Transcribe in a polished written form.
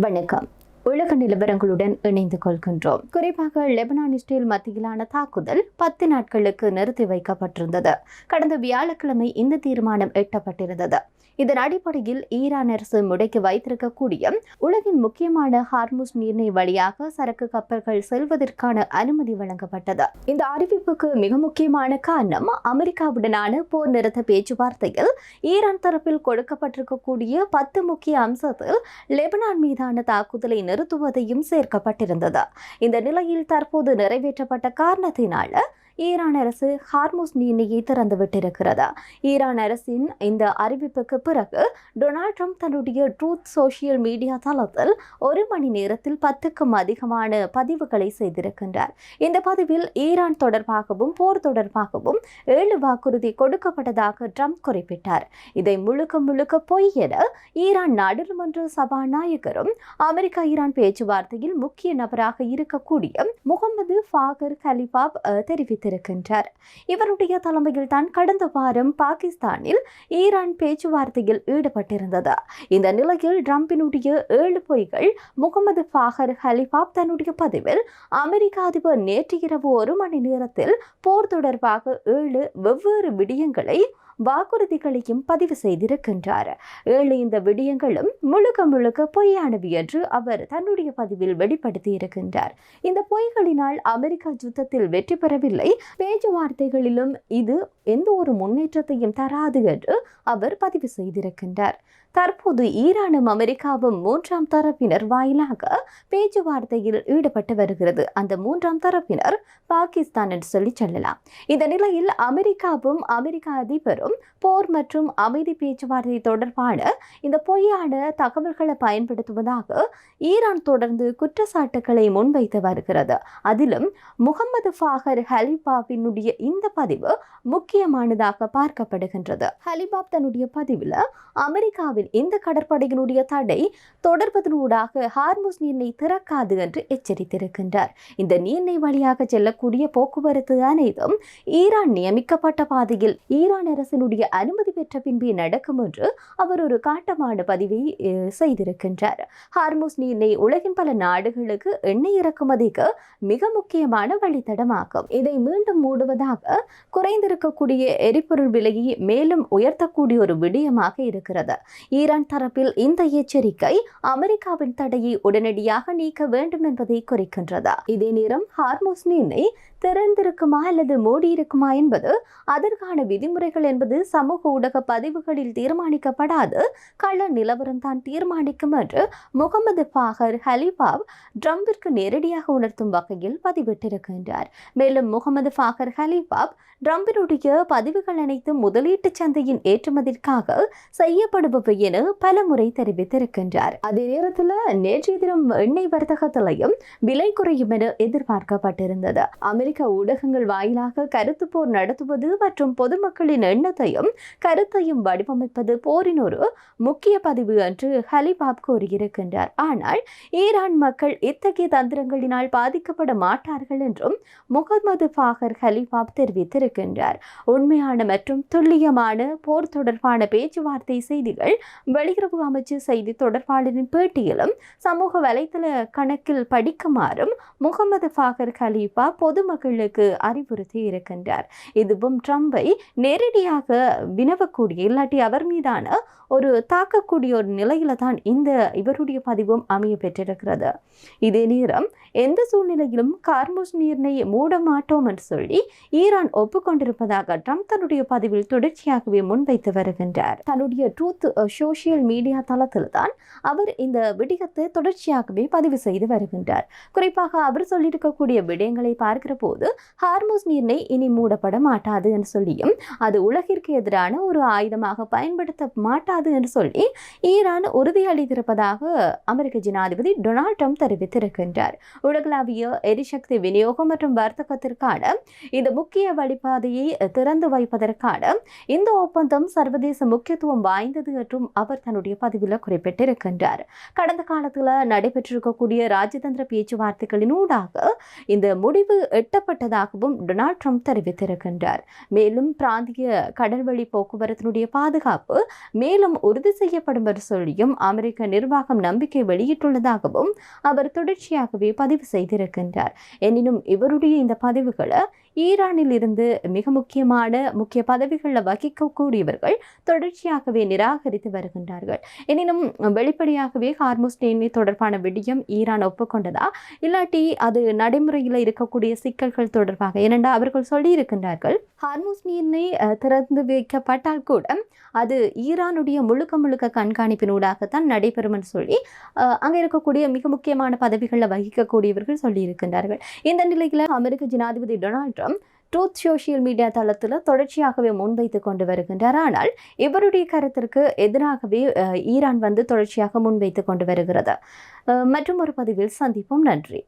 வணக்கம். உலக நிலவரங்களுடன் இணைந்து கொள்கின்றோம். குறிப்பாக லெபனான் இஸ்ரேல் மத்தியிலான தாக்குதல் 10 நாட்களுக்கு நிறுத்தி வைக்கப்பட்டிருந்தது. கடந்த வியாழக்கிழமை இந்த தீர்மானம் எட்டப்பட்டிருந்தது. இதன் அடிப்படையில் ஈரான் அரசு முடக்கி வைத்திருக்கக்கூடிய உலகின் முக்கியமான ஹார்முஸ் நீர்நிலை வழியாக சரக்கு கப்பல்கள் செல்வதற்கான அனுமதி வழங்கப்பட்டது. இந்த அறிவிப்புக்கு மிக முக்கியமான காரணம் அமெரிக்காவுடனான போர் நிறுத்த பேச்சுவார்த்தையில் ஈரான் தரப்பில் கொடுக்கப்பட்டிருக்கக்கூடிய 10 முக்கிய அம்சத்தில் லெபனான் மீதான தாக்குதலை நிறுத்துவதையும் சேர்க்கப்பட்டிருந்தது. இந்த நிலையில் தற்போது நிறைவேற்றப்பட்ட காரணத்தினால ஈரான் அரசு ஹார்முஸ் நீர்நிலையை திறந்துவிட்டிருக்கிறது. ஈரான் அரசின் இந்த அறிவிப்புக்கு பிறகு டொனால்ட் ட்ரம்ப் தன்னுடைய ட்ரூத் சோசியல் மீடியா தளத்தில் 1 மணி நேரத்தில் 10க்கும் அதிகமான பதிவுகளை செய்திருக்கின்றார். இந்த பதிவில் ஈரான் தொடர்பாகவும் போர் தொடர்பாகவும் 7 வாக்குறுதி கொடுக்கப்பட்டதாக ட்ரம்ப் குறிப்பிட்டார். இதை முழுக்க பொய் என ஈரான் நாடாளுமன்ற சபாநாயகரும் அமெரிக்கா ஈரான் பேச்சுவார்த்தையில் முக்கிய நபராக இருக்கக்கூடிய முகமது பாகர் கலிபாப் தெரிவித்தார். இவருடைய தலைமையில் தான் கடந்த வாரம் பாகிஸ்தானில் ஈரான் பேச்சுவார்த்தையில் ஈடுபட்டிருந்தது. இந்த நிலையில் ட்ரம்பினுடைய 7 பொய்கள் முகமது பாகர் கலிபாப் தன்னுடைய பதிவில் அமெரிக்க அதிபர் நேற்று இரவு 1 மணி நேரத்தில் போர் தொடர்பாக 7 வெவ்வேறு விடயங்களை வாக்குறுதிகளையும் பதிவு செய்திருக்கின்றார். 7 இந்த விடயங்களும் முழுக்க பொய்யானவை என்று அவர் தன்னுடைய பதிவில் வெளிப்படுத்தி இருக்கின்றார். இந்த பொய்களினால் அமெரிக்கா யுத்தத்தில் வெற்றி பெறவில்லை, பேச்சுவார்த்தைகளிலும் இது எந்த ஒரு முன்னேற்றத்தையும் தராது என்று அவர் பதிவு செய்திருக்கின்றார். தற்போது ஈரானும் அமெரிக்காவும் 3ஆம் தரப்பினர் வாயிலாக பேச்சுவார்த்தையில் ஈடுபட்டு வருகிறது. அந்த 3ஆம் தரப்பினர் பாகிஸ்தான் என்று சொல்லலாம். இந்த நிலையில் அமெரிக்காவும் அமெரிக்க அதிபரும் போர் மற்றும் அமைதி பேச்சுவார்த்தை தொடர்பான இந்த பொய்யான தகவல்களை பயன்படுத்துவதாக ஈரான் தொடர்ந்து குற்றச்சாட்டுகளை முன்வைத்து வருகிறது. அதிலும் முகமது பாகர் ஹலிபாபினுடைய இந்த பதிவு முக்கியமானதாக பார்க்கப்படுகின்றது. ஹலிபாப் தன்னுடைய பதிவில் அமெரிக்காவின் இந்த கடற்படையினுடைய தடை தொடர்பதனூடாக ஹார்முஸ் நீர்நிலை திறக்காது என்று எச்சரித்திருக்கின்றார். இந்த நீர்நிலை வழியாக செல்லக்கூடிய போக்குவரத்து அனைத்தும் ஈரான் நியமிக்கப்பட்ட பாதையில் ஈரான் அரசினுடைய அனுமதி பெற்ற பின்பே நடக்கும் என்று அவர் ஒரு காட்டமான பதிவை செய்திருக்கின்றார். ஹார்முஸ் நீர்நிலை உலகின் பல நாடுகளுக்கு எண்ணெய் இறக்குமதிக்கு மிக முக்கியமான வழித்தடமாகும். இதை மீண்டும் மூடுவதாக குறைந்திருக்கக்கூடிய எரிபொருள் விலையை மேலும் உயர்த்தக்கூடிய ஒரு விடயமாக இருக்கிறது. ஈரான் தரப்பில் இந்த எச்சரிக்கை அமெரிக்காவின் தடையை உடனடியாக நீக்க வேண்டும் என்பதை குறிக்கின்றது. இதே நேரம் ஹார்முஸ் நீர்நிலை திறந்திருக்குமா அல்லது மூடியிருக்குமா என்பது அதற்கான விதிமுறைகள் என்பது சமூக ஊடக பதிவுகளில் தீர்மானிக்கப்படாது, கள நிலவரம் தான் தீர்மானிக்கும் என்று முகமது பாகர் ஹலிபாப் ட்ரம்பிற்கு நேரடியாக உணர்த்தும் வகையில் பதிவிட்டிருக்கின்றார். மேலும் முகமது பாகர் ஹலிபாப் ட்ரம்பினுடைய பதிவுகள் அனைத்தும் முதலீட்டு சந்தையின் ஏற்றுமதிக்காக செய்யப்படுபவை என பல முறை தெரிவித்திருக்கின்றார். அதே நேரத்தில் நேற்றைய தினம் எண்ணெய் வர்த்தகத்திலையும் விலை குறையும் என எதிர்பார்க்கப்பட்டிருந்தது. அமெரிக்க ஊடகங்கள் வாயிலாக கருத்து போர் நடத்துவது மற்றும் பொதுமக்களின் எண்ணத்தையும் கருத்தையும் வடிவமைப்பது போரின் ஒரு முக்கிய பதிவு என்று ஹலிபாப் கூறியிருக்கின்றார். ஆனால் ஈரான் மக்கள் இத்தகைய தந்திரங்களினால் பாதிக்கப்பட மாட்டார்கள் என்றும் முகமது பாகர் ஹலிபாப் தெரிவித்திருக்கின்றார். உண்மையான மற்றும் துல்லியமான போர் தொடர்பான பேச்சுவார்த்தை செய்திகள் வெளியுறவு அமைச்சு செய்தி தொடர்பாளரின் பேட்டியிலும் சமூக வலைதள கணக்கில் படிக்குமாறும் முகமது பாகர் கலீஃபா பொதுமக்களுக்கு அறிவுறுத்தி இருக்கின்றார். இதுவும் ட்ரம்பை நேரடியாக வினவக்கூடிய இல்லாட்டி அவர் மீதான ஒரு தாக்கக்கூடிய ஒரு நிலையில தான் இந்த இவருடைய பதிவும் அமைய பெற்றிருக்கிறது. இதே நேரம் எந்த சூழ்நிலையிலும் ஹார்முஸ் நீர்நிலையை மூட மாட்டோம் என்று சொல்லி ஈரான் ஒப்புக்கொண்டிருப்பதாக ட்ரம்ப் தன்னுடைய பதிவில் தொடர்ச்சியாகவே முன்வைத்து வருகின்றார். தன்னுடைய ட்ரூத் சோசியல் மீடியா தளத்தில் தான் அவர் இந்த விடயத்தை தொடர்ச்சியாகவே பதிவு செய்து வருகின்றார். குறிப்பாக அவர் சொல்லியிருக்கக்கூடிய விடயங்களை பார்க்கிற போது ஹார்முஸ் நீர்நிலை இனி மூடப்பட மாட்டாது என்று சொல்லியும் அது உலகிற்கு எதிரான ஒரு ஆயுதமாக பயன்படுத்த மாட்டாது என்று சொல்லி ஈரான் உறுதியளித்திருப்பதாக அமெரிக்க ஜனாதிபதி டொனால்ட் ட்ரம்ப் தெரிவித்திருக்கின்றார். உலகளாவிய எரிசக்தி விநியோகம் மற்றும் வர்த்தகத்திற்கான இந்த முக்கிய வழிபாதையை திறந்து வைப்பதற்கான இந்த ஒப்பந்தம் சர்வதேச முக்கியத்துவம் வாய்ந்தது என்றும் அவர் தன்னுடைய பதிவில் குறிப்பிட்டிருக்கின்றார். கடந்த காலத்தில் நடைபெற்றிருக்கக்கூடிய ராஜதந்திர பேச்சுவார்த்தைகளின் ஊடாக இந்த முடிவு எட்டப்பட்டதாகவும் டொனால்ட் ட்ரம்ப் தெரிவித்திருக்கின்றார். மேலும் பிராந்திய கடல்வழி போக்குவரத்தினுடைய பாதுகாப்பு மேலும் உறுதி செய்யப்படும் என்று சொல்லியும் அமெரிக்க நிர்வாகம் நம்பிக்கை வெளியிட்டுள்ளதாகவும் அவர் தொடர்ச்சியாகவே பதிவு செய்திருக்கின்றார். எனினும் இவருடைய இந்த பதிவுகளை ஈரானில் இருந்து மிக முக்கிய பதவிகளில் வகிக்கக்கூடியவர்கள் தொடர்ச்சியாகவே நிராகரித்து வருகின்றார்கள். எனினும் வெளிப்படையாகவே ஹார்முஸ் நீரிணை தொடர்பான விடயம் ஈரான் ஒப்புக்கொண்டதா இல்லாட்டி அது நடைமுறையில் இருக்கக்கூடிய சிக்கல்கள் தொடர்பாக, ஏனென்றால் அவர்கள் சொல்லியிருக்கின்றார்கள் ஹார்முஸ் நீரிணை திறந்து வைக்கப்பட்டால் கூட அது ஈரானுடைய முழுக்க கண்காணிப்பினூடாகத்தான் நடைபெறும் என்று சொல்லி அங்கே இருக்கக்கூடிய மிக முக்கியமான பதவிகளில் வகிக்கக்கூடியவர்கள் சொல்லியிருக்கின்றார்கள். இந்த நிலையில் அமெரிக்க ஜனாதிபதி Donald Trump truth social media தளத்தில் தொடர்ச்சியாகவே முன்வைத்து கொண்டு வருகின்றார். ஆனால் இவருடைய கருத்திற்கு எதிராகவே ஈரான் தொடர்ச்சியாக முன்வைத்து கொண்டு வருகிறது. மற்றும் ஒரு பதிவில் சந்திப்போம். நன்றி.